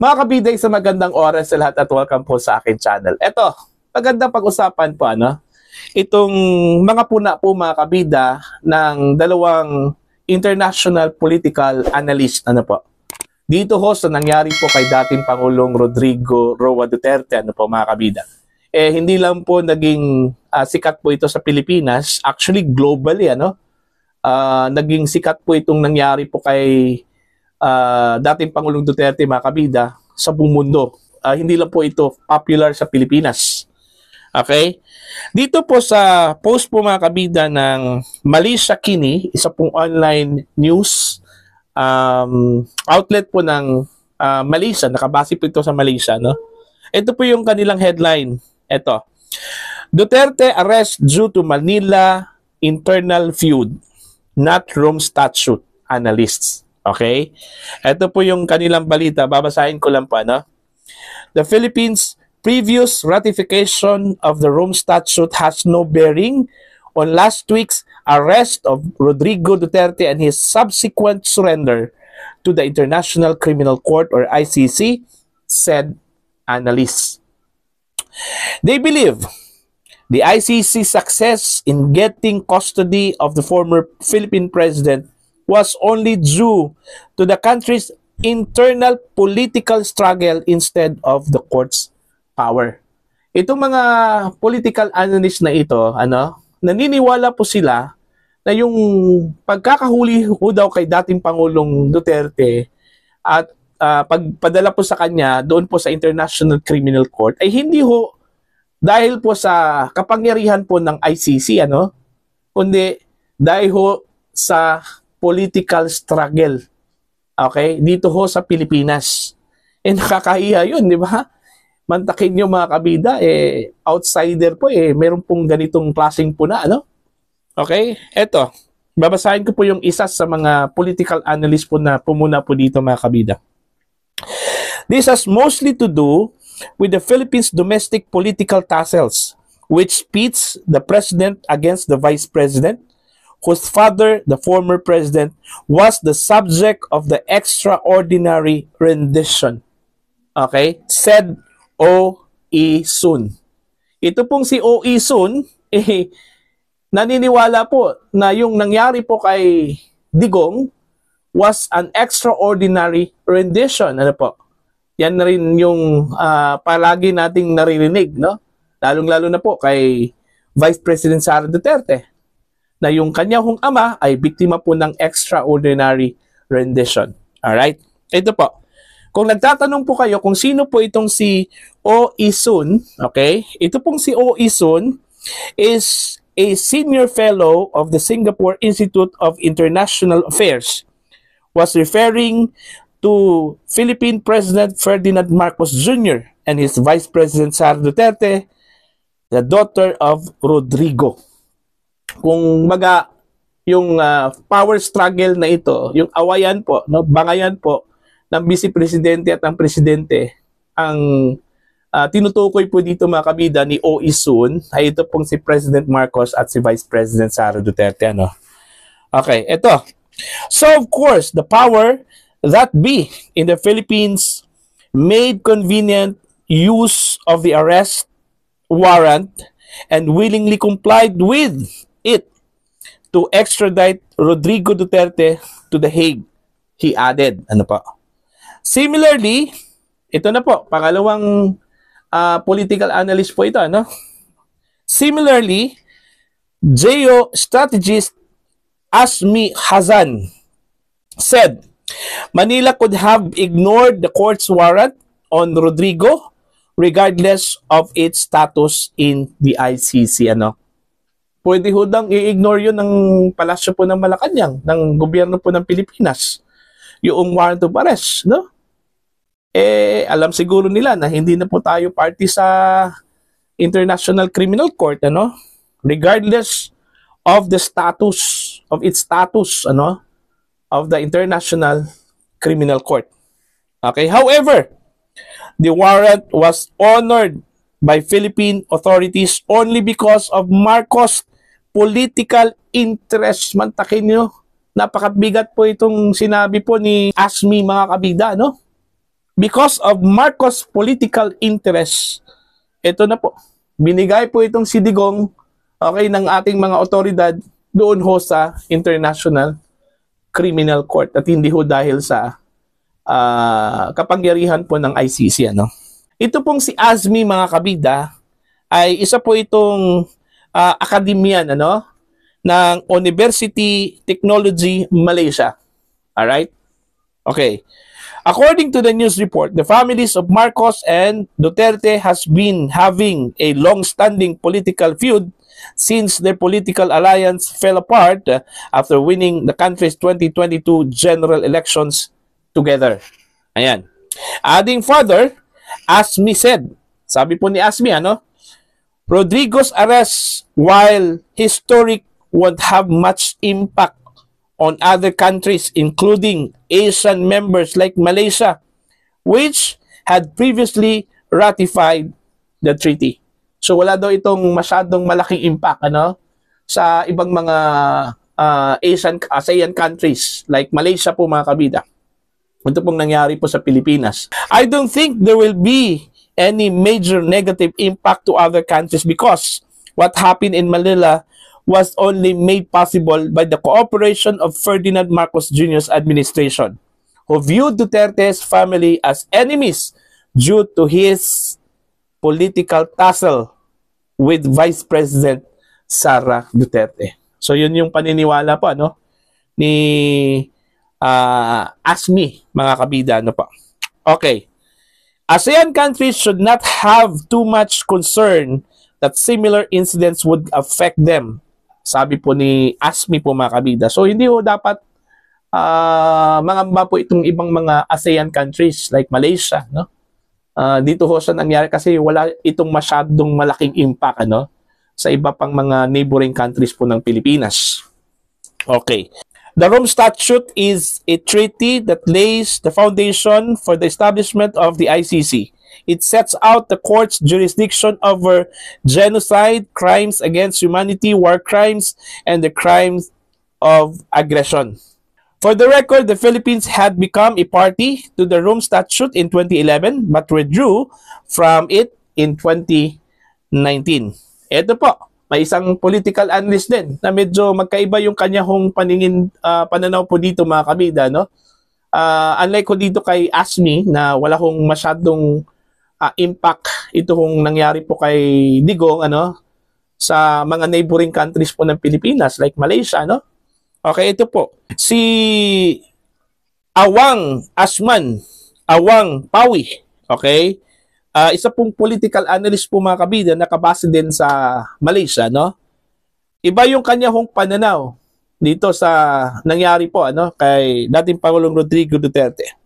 Mga kabida, sa magandang oras sa lahat at welcome po sa akin channel. Ito, magandang pag-usapan po itong mga puna po mga kabida ng dalawang international political analyst dito ho sa nangyari po kay dating Pangulong Rodrigo Roa Duterte po mga kabida. Hindi lang po naging sikat po ito sa Pilipinas, actually globally naging sikat po itong nangyari po kay dating Pangulong Duterte mga kabida sa buong mundo. Hindi lang po ito popular sa Pilipinas. Okay? Dito po sa post po mga kabida ng Malaysia Kini, isa pong online news outlet po ng Malaysia, nakabase po ito sa Malaysia, no? Ito po yung kanilang headline. Ito. Duterte arrest due to Manila internal feud, not Rome Statute, analysts. Okay? Ito po yung kanilang balita. Babasahin ko lang po, The Philippines' previous ratification of the Rome Statute has no bearing on last week's arrest of Rodrigo Duterte and his subsequent surrender to the International Criminal Court or ICC, said analysts. They believe the ICC's success in getting custody of the former Philippine president was only due to the country's internal political struggle instead of the court's power. Itong mga political analysts na ito, naniniwala po sila na yung pagkakahuli ho daw kay dating Pangulong Duterte at pagpadala po sa kanya doon po sa International Criminal Court ay hindi ho dahil po sa kapangyarihan po ng ICC, kundi dahil ho sa political struggle. Okay? Dito ho sa Pilipinas. Nakakahiya yun, di ba? Mantakin nyo mga kabida, outsider po, meron pong ganitong klaseng puna, Okay? Eto, babasahin ko po yung isa sa mga political analyst po na pumuna po dito mga kabida. This has mostly to do with the Philippines' domestic political tussles, which pits the president against the vice president, whose father, the former president, was the subject of the extraordinary rendition. Okay? Said O.E. Sun. Ito pong si O.E. Sun, naniniwala po na yung nangyari po kay Digong was an extraordinary rendition. Yan na rin yung palagi nating naririnig, Lalong-lalo na po kay Vice President Sara Duterte, na yung kanya hong ama ay biktima po ng extraordinary rendition. Alright? Ito po. Kung nagtatanong po kayo kung sino po itong si O.E. Sun, okay? Ito pong si O.E. Sun is a senior fellow of the Singapore Institute of International Affairs, was referring to Philippine President Ferdinand Marcos Jr. and his Vice President Sara Duterte, the daughter of Rodrigo. Kung yung power struggle na ito, yung awayan po, bangayan po ng Vice Presidente at ng Presidente, ang tinutukoy po dito mga kabida ni O.E. Sun ay ito pong si President Marcos at si Vice President Sara Duterte. Okay, ito. So of course, the power that be in the Philippines made convenient use of the arrest warrant and willingly complied with it to extradite Rodrigo Duterte to The Hague, he added. Similarly, ito na po, pangalawang political analyst po ito, Similarly, geostrategist Azmi Hazan said, Manila could have ignored the court's warrant on Rodrigo regardless of its status in the ICC. Pwede ho dang i-ignore yun ng palasyo po ng Malacanang, ng gobyerno po ng Pilipinas, yung warrant of arrest, alam siguro nila na hindi na po tayo party sa International Criminal Court, regardless of the status, of its status, of the International Criminal Court. Okay, however, the warrant was honored by Philippine authorities only because of Marcos' political interest. Mantakin nyo, napakabigat po itong sinabi po ni Azmi mga kabida, because of Marcos political interest. Ito na po. Binigay po itong si Digong, okay, ng ating mga otoridad doon ho sa International Criminal Court at hindi ho dahil sa kapangyarihan po ng ICC. Ano? Ito pong si Azmi, mga kabida, ay isa po itong akademyan ng University Technology Malaysia. Alright? Okay. According to the news report, the families of Marcos and Duterte has been having a long-standing political feud since their political alliance fell apart after winning the country's 2022 general elections together. Ayan. Adding further, Azmi said, sabi po ni Azmi, Rodrigo's arrest, while historic, won't have much impact on other countries, including Asian members like Malaysia, which had previously ratified the treaty. So wala daw itong masyadong malaking impact sa ibang mga ASEAN countries like Malaysia po, mga kabida. Ito pong nangyari po sa Pilipinas. I don't think there will be any major negative impact to other countries because what happened in Manila was only made possible by the cooperation of Ferdinand Marcos Jr.'s administration, who viewed Duterte's family as enemies due to his political tussle with Vice President Sara Duterte. So yun yung paniniwala po ni Azmi, mga kabida. Okay. ASEAN countries should not have too much concern that similar incidents would affect them. Sabi po ni Azmi po, mga kabida. So hindi ho dapat mangamba po itong ibang mga ASEAN countries like Malaysia. Dito ho sa nangyari kasi wala itong masyadong malaking impact sa iba pang mga neighboring countries po ng Pilipinas. Okay. The Rome Statute is a treaty that lays the foundation for the establishment of the ICC. It sets out the court's jurisdiction over genocide, crimes against humanity, war crimes, and the crimes of aggression. For the record, the Philippines had become a party to the Rome Statute in 2011 but withdrew from it in 2019. Ito po, may isang political analyst din na medyo magkaiba yung kanyang pananaw po dito, mga kabida. Unlike ko dito kay Azmi na wala kong masyadong impact ito kung nangyari po kay Digong sa mga neighboring countries po ng Pilipinas like Malaysia. Okay, ito po. Si Awang Asman, Awang Pawi, okay? Isa pong political analyst po, mga kabida, nakabase din sa Malaysia, Iba yung kanyang pananaw dito sa nangyari po kay dating Pangulong Rodrigo Duterte.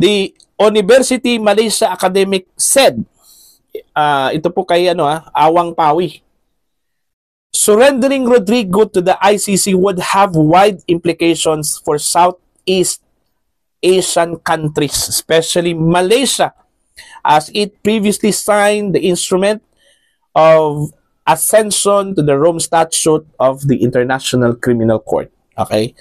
The University Malaysia academic said, ito po kay Awang Pawi, surrendering Rodrigo to the ICC would have wide implications for Southeast Asian countries, especially Malaysia, as it previously signed the instrument of accession to the Rome Statute of the International Criminal Court. Okay?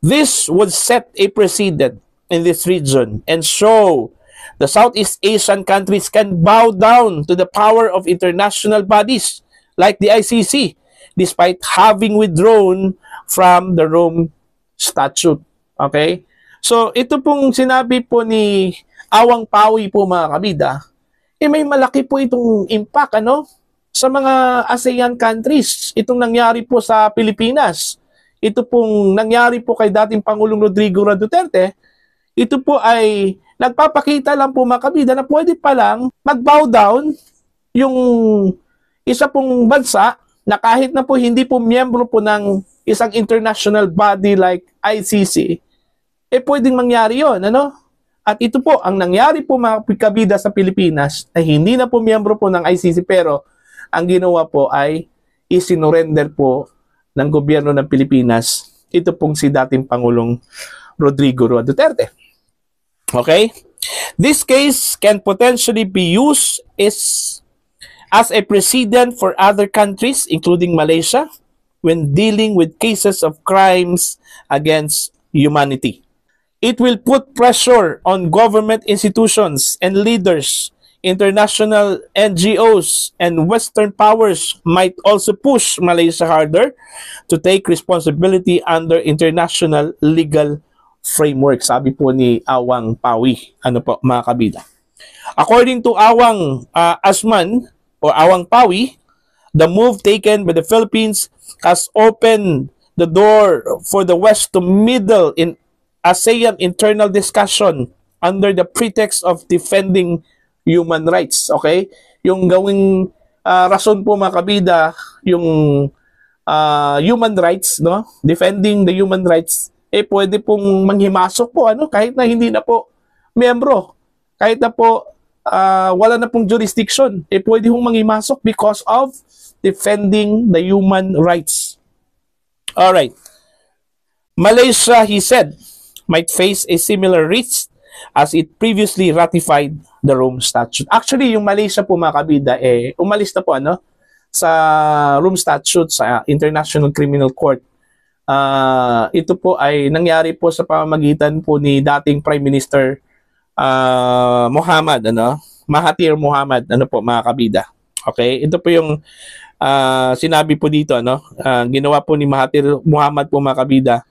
This would set a precedent in this region and show the Southeast Asian countries can bow down to the power of international bodies like the ICC despite having withdrawn from the Rome Statute. Okay? So, ito pong sinabi po ni Awang Pawi po, mga kabida, may malaki po itong impact sa mga ASEAN countries. Itong nangyari po sa Pilipinas. Ito pong nangyari po kay dating Pangulong Rodrigo Duterte. Ito po ay nagpapakita lang po, mga kabida, na pwede palang mag-bow down yung isa pong bansa na kahit na po hindi po miyembro po ng isang international body like ICC, pwedeng mangyari yun, At ito po, ang nangyari po, mga kabida, sa Pilipinas, ay hindi na po miyembro po ng ICC, pero ang ginawa po ay isinurrender po ng gobyerno ng Pilipinas ito pong si dating Pangulong Rodrigo Duterte. Okay? This case can potentially be used as a precedent for other countries, including Malaysia, when dealing with cases of crimes against humanity. It will put pressure on government institutions and leaders. International NGOs and Western powers might also push Malaysia harder to take responsibility under international legal framework. Sabi po ni Awang Pawi. Ano po mga kabida? According to Awang Asman or Awang Pawi, the move taken by the Philippines has opened the door for the West to meddle in ASEAN internal discussion under the pretext of defending human rights. Okay? Yung gawing rason po mga kabida, yung human rights, no? Defending the human rights, pwede pong manghimasok po, ano? Kahit na hindi na po miyembro, kahit na po wala na pong jurisdiction, pwede pong manghimasok because of defending the human rights. Alright. Malaysia, he said, might face a similar risk as it previously ratified the Rome Statute. Actually, yung Malaysia po mga kabida, umalis na po ano, sa Rome Statute, sa International Criminal Court. Ito po ay nangyari po sa pamamagitan po ni dating Prime Minister Mahathir Mohamad, ano po mga kabida. Okay? Ito po yung sinabi po dito, ano, ginawa po ni Mahathir Mohamad po mga kabida.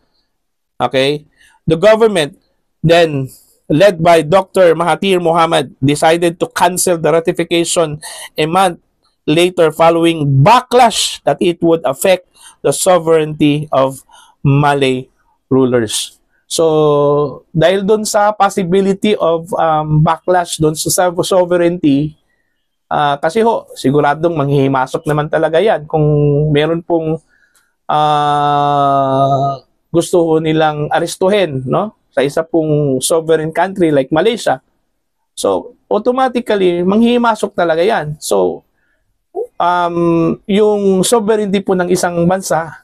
Okay? The government then led by Dr. Mahathir Mohamad, decided to cancel the ratification a month later following backlash that it would affect the sovereignty of Malay rulers. So, dahil doon sa possibility of backlash doon sa sovereignty, kasi ho, siguradong manghihimasok naman talaga yan kung meron pong gusto ho nilang arestuhin, no? Sa isa pong sovereign country like Malaysia. So, automatically, manghihimasok talaga yan. So, yung sovereignty po ng isang bansa,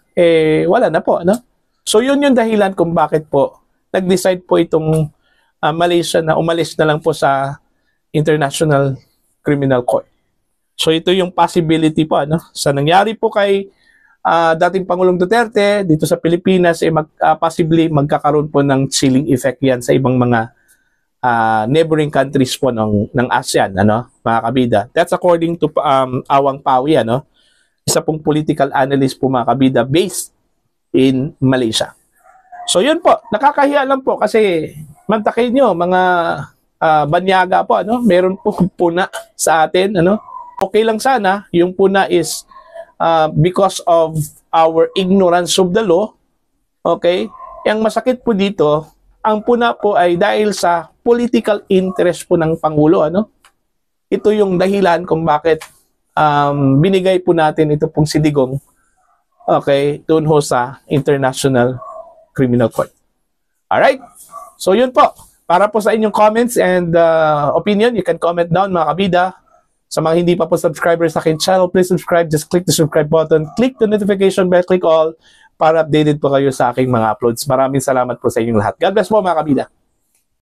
wala na po, no? So, yun yung dahilan kung bakit po nag-decide po itong Malaysia na umalis na lang po sa International Criminal Court. So, ito yung possibility po, ano? Sa nangyari po kay dating Pangulong Duterte dito sa Pilipinas, possibly magkakaroon po ng chilling effect yan sa ibang mga neighboring countries po ng ASEAN, ano, mga kabida. That's according to Awang Pawi, ano, isa pong political analyst po mga kabida based in Malaysia. So yun po, nakakahiya lang po kasi mantakay nyo mga banyaga po, ano, meron po puna sa atin, ano. Okay lang sana yung puna is because of our ignorance of the law. Okay? Yang masakit po dito, ang puna po ay dahil sa political interest po ng Pangulo, ano? Ito yung dahilan kung bakit binigay po natin ito pong sidigong, okay, doon ho sa International Criminal Court. Alright? So yun po. Para po sa inyong comments and opinion, you can comment down mga kabida. Sa mga hindi pa po subscribers sa akin channel, please subscribe. Just click the subscribe button. Click the notification bell. Click all para updated po kayo sa aking mga uploads. Maraming salamat po sa inyong lahat. God bless po mga kabida.